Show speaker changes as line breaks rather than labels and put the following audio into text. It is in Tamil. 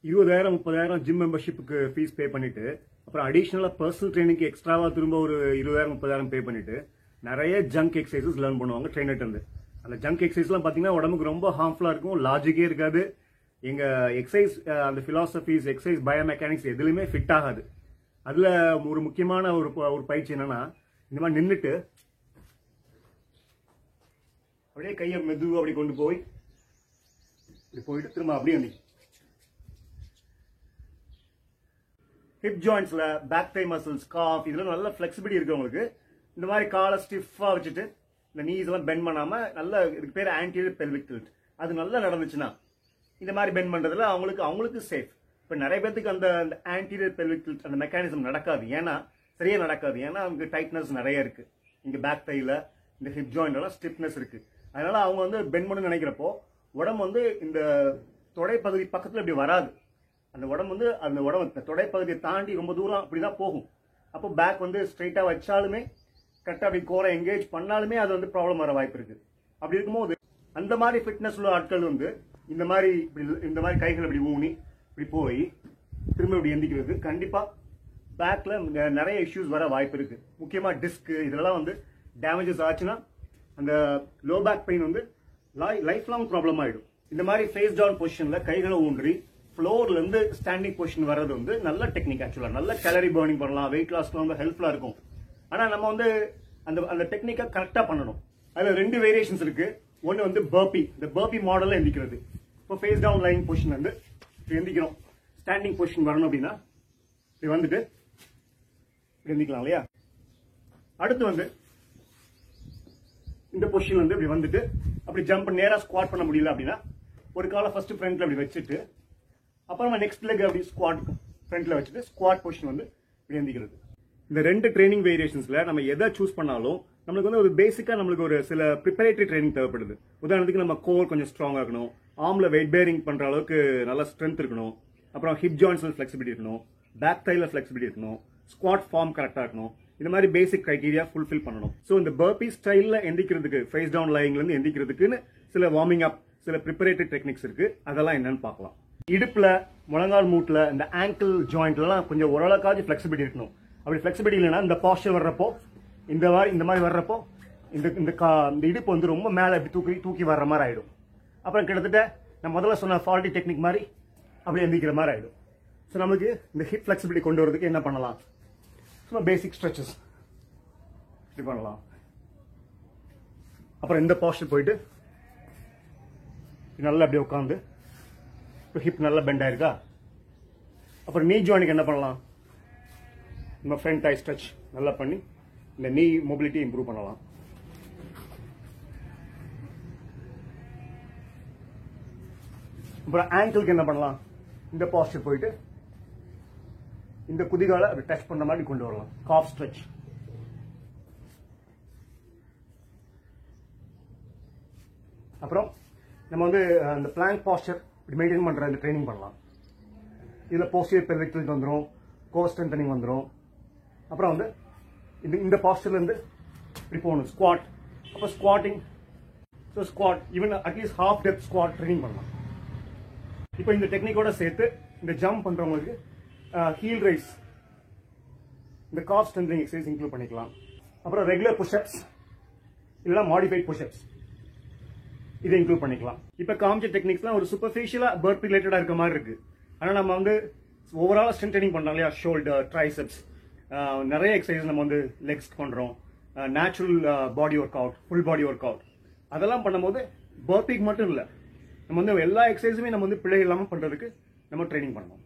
20,000 30,000 ஜிம் மெம்பர்ஷிப்புக்கு ஃபீஸ் பே பண்ணிட்டு அப்புறம் அடிஷனலா பர்சனல் ட்ரைனிங்க்கு எக்ஸ்ட்ராவா திரும்ப ஒரு 20,000 30,000 பே பண்ணிட்டு நிறைய ஜங்க் எக்ஸசைசஸ் லேர்ன் பண்ணுவாங்க ட்ரெயினர்ட்ட இருந்து. அந்த ஜங்க் எக்ஸசைஸ்லாம் பாத்தீங்கன்னா உடம்புக்கு ரொம்ப ஹார்ம்ஃபுல்லா இருக்கும், லாஜிக்கே இருக்காது. எங்க எக்ஸசைஸ் அந்த பிலாசபிஸ் எக்ஸசைஸ் பயோமெக்கானிக்ஸ் எதுலையுமே ஃபிட் ஆகாது. அதுல ஒரு முக்கியமான ஒரு பயிற்சி என்னன்னா, இந்த மாதிரி நின்றுட்டு அப்படியே கையை மெதுவா அப்படி கொண்டு போய் இப்படி போயிட்டு திரும்ப அப்படியே வந்து ஹிப் ஜாயிண்ட்ஸ்ல பேக் டை மசில்ஸ் காஃப் இதெல்லாம் நல்ல ஃபிளெக்சிபிலிட்டி இருக்கு உங்களுக்கு. இந்த மாதிரி காலை ஸ்டிஃபா வச்சுட்டு இந்த நீஸ் எல்லாம் பெண்ட் பண்ணாம நல்ல இதுக்கு பேர் ஆன்டீரியர் பெல்விக் டில்ட் அது நல்லா நடந்துச்சுன்னா இந்த மாதிரி பெண்ட் பண்றதுல அவங்களுக்கு சேஃப். இப்ப நிறைய பேருக்கு அந்த ஆன்டீரியர் பெல்விக் டில்ட் அந்த மெக்கானிசம் நடக்காது, ஏன்னா சரியா நடக்காது. ஏன்னா அவங்களுக்கு டைட்னஸ் நிறைய இருக்கு, இங்க பேக் டைல இந்த ஹிப் ஜாயிண்ட் எல்லாம் ஸ்டிஃப்னஸ் இருக்கு. அதனால அவங்க வந்து பெண்ட் பண்ணு நினைக்கிறப்போ உடம்பு வந்து இந்த தொடை பகுதி பக்கத்துல இப்படி வராது. அந்த உடம்பு தொடை பகுதியை தாண்டி ரொம்ப தூரம் அப்படிதான் போகும். அப்போ பேக் வந்து ஸ்ட்ரைட்டா வச்சாலுமே கரெக்டா அப்படி கோரை எங்கேஜ் பண்ணாலுமே அது வந்து ப்ராப்ளம் வர வாய்ப்பு இருக்கு. அப்படி இருக்கும்போது அந்த மாதிரி ஃபிட்னஸ் உள்ள ஆட்கள் வந்து இந்த மாதிரி கைகள் இப்படி ஊனி இப்படி போய் திரும்ப இப்படி எந்திக்கிறது கண்டிப்பா பேக்ல நிறைய இஷ்யூஸ் வர வாய்ப்பு இருக்கு. முக்கியமா டிஸ்க் இதெல்லாம் வந்து டேமேஜஸ் ஆச்சுன்னா அந்த லோ பேக் பெயின் வந்து லைஃப் லாங் ப்ராப்ளம் ஆயிடும். இந்த மாதிரி ஃபேஸ் டவுன் பொசிஷன்ல கைகளை ஊன்றி ஃப்ளோர்ல இருந்து ஸ்டாண்டிங் பொசிஷன் வர்றது வந்து நல்ல டெக்னிக். ஆக்சுவலா நல்ல கேலரி பர்னிங் பண்ணலாம், வெயிட் லாஸ்க்கு ரொம்ப ஹெல்ப்ஃபுல்லா இருக்கும். ஆனா நம்ம வந்து அந்த டெக்னிக்கை கரெக்டா பண்ணணும். அதுல 2 வேரியேஷன்ஸ் இருக்கு. ஒன்னு வந்து பர்பி, இந்த பர்பி மாடல்ல எந்திக்கிறது. இப்போ ஃபேஸ் டவுன் லைங் பொசிஷன் வந்து எந்திக்கிறோம், ஸ்டாண்டிங் பொசிஷன் வரணும் அப்படின்னா இப்படி வந்துட்டு இப்படி எந்திக்கலாம் இல்லையா. அடுத்து வந்து இந்த பொசிஷன் வந்து இப்படி வந்துட்டு அப்படி ஜம்ப் நேரா ஸ்குவாட் பண்ண முடியல அப்படின்னா ஒரு காலை ஃபர்ஸ்ட் ஃப்ரண்ட்ல அப்படி வச்சுட்டு அப்புறமா நெக்ஸ்ட் லெக் அப்படி ஸ்குவாட் ஃப்ரண்ட்ல வச்சுட்டு ஸ்குவாட் பொசிஷன் வந்து இப்படி எந்திக்கிறது. இந்த 2 ட்ரைனிங் வேரியேஷன்ஸ்ல நம்ம எதை சூஸ் பண்ணாலும் நம்மளுக்கு வந்து ஒரு பேசிக்கா நம்மளுக்கு ஒரு சில ப்ரிப்பரேட்டரி ட்ரைனிங் தேவைப்படுது. உதாரணத்துக்கு நம்ம கோர் கொஞ்சம் ஸ்ட்ராங்கா இருக்கணும், ஆர்ம்ல வெயிட் பேரிங் பண்ற அளவுக்கு நல்ல ஸ்ட்ரென்த் இருக்கணும், அப்புறம் ஹிப் ஜாயிண்ட்ஸ்ல ஃபிளெக்சிபிலிட்டி இருக்கணும், பேக் தைல ஃபிளெக்சிபிலிட்டி இருக்கணும், ஸ்குவாட் ஃபார்ம் கரெக்டா இருக்கணும். இந்த மாதிரி பேசிக் கிரைட்டீரியா ஃபுல்ஃபில் பண்ணணும். சோ இந்த பர்பி ஸ்டைல்ல எந்திக்கிறதுக்கு ஃபேஸ் டவுன் லைங்ல இருந்து எந்திக்கிறதுக்குன்னு சில வார்மிங் அப் சில ப்ரிப்பரேட்டரி டெக்னிக்ஸ் இருக்கு. அதெல்லாம் என்னன்னு பார்க்கலாம். இடுப்புல முழங்கால் மூட்டுல இந்த ஆங்கிள் ஜாயிண்ட்லாம் கொஞ்சம் ஓரளவுக்காவது ஃபிளெக்சிபிலிட்டி இருக்கணும். அப்படி ஃபிளெக்சிபிலிட்டி இல்லைன்னா இந்த பாஸ்டர் வர்றப்போ இந்த மாதிரி வர்றப்போ இந்த இடுப்பு வந்து ரொம்ப மேல இப்படி தூக்கி வர்ற மாதிரி ஆயிடும். அப்புறம் கிட்டத்தட்ட நான் முதல்ல சொன்ன ஃபால்ட்டி டெக்னிக் மாதிரி அப்படி எந்திக்கிற மாதிரி ஆயிடும். ஸோ நமக்கு இந்த ஹிப் ஃபிளெக்சிபிலிட்டி கொண்டு வரதுக்கு என்ன பண்ணலாம்? சும்மா பேசிக் ஸ்ட்ரெச்சஸ் இப்படி பண்ணலாம். அப்புறம் இந்த பாஸ்டர் போயிட்டு நல்லா அப்படியே உட்காந்து இப்போ ஹிப் நல்லா பெண்ட் ஆயிருக்கா. அப்புறம் நீ ஜாயினுக்கு என்ன பண்ணலாம்? நம்ம ஃப்ரண்ட் ஐ ஸ்ட்ரெச் நல்லா பண்ணி இந்த நீ மொபிலிட்டி இம்ப்ரூவ் பண்ணலாம். அப்புறம் ஆங்கிளுக்கு என்ன பண்ணலாம்? இந்த பாஸ்டர் போயிட்டு இந்த குதிகால அப்படி டச் பண்ண மாதிரி கொண்டு வரலாம், காஃப் ஸ்ட்ரெச். அப்புறம் நம்ம வந்து அந்த பிளாங்க் பாஸ்டர் மெயின்டைன் பண்ற இந்த ட்ரைனிங் பண்ணலாம். இதுல போஸ்டியர் பெல்விக் டில்ட் வந்துடும், கோர் ஸ்ட்ரென்தனிங் வந்துடும். அப்புறம் வந்து இந்த பாஸ்டர்ல இருந்து இப்படி போகணும் ஸ்குவாட். அப்போ squatting, so squad even at least half depth squad training பண்ணலாம். இப்போ இந்த டெக்னிக்கோட சேர்த்து இந்த ஜம்ப் பண்றவங்களுக்கு ஹீல் ரைஸ், இந்த காஃப் ஸ்ட்ரென்தனிங் எக்ஸசைஸ் இன்க்ளூட் பண்ணிக்கலாம். அப்புறம் ரெகுலர் புஷ்அப்ஸ் இல்லைன்னா மாடிஃபைட் புஷ்அப்ஸ் இதை இன்க்ளூட் பண்ணிக்கலாம். இப்ப காமிச்ச டெக்னிக்ஸ்லாம் ஒரு சூப்பர்ஃபிஷியலா பர்ப் ரிலேட்டடா இருக்க மாதிரி இருக்கு. ஆனா நம்ம வந்து ஓவரால் ஸ்ட்ரென்த் ட்ரைனிங் பண்றோம் இல்லையா, ஷோல்டர், ட்ரைசெப்ஸ், நிறைய எக்ஸசைஸ் நம்ம வந்து லெக்ஸ் பண்றோம், natural body work out, full body work out. அதெல்லாம் பண்ணும்போது பர்பிக்கு மட்டும் இல்லை, நம்ம வந்து எல்லா எக்ஸசைஸுமே நம்ம வந்து பிழை இல்லாமல் பண்றதுக்கு நம்ம ட்ரைனிங் பண்ணணும்.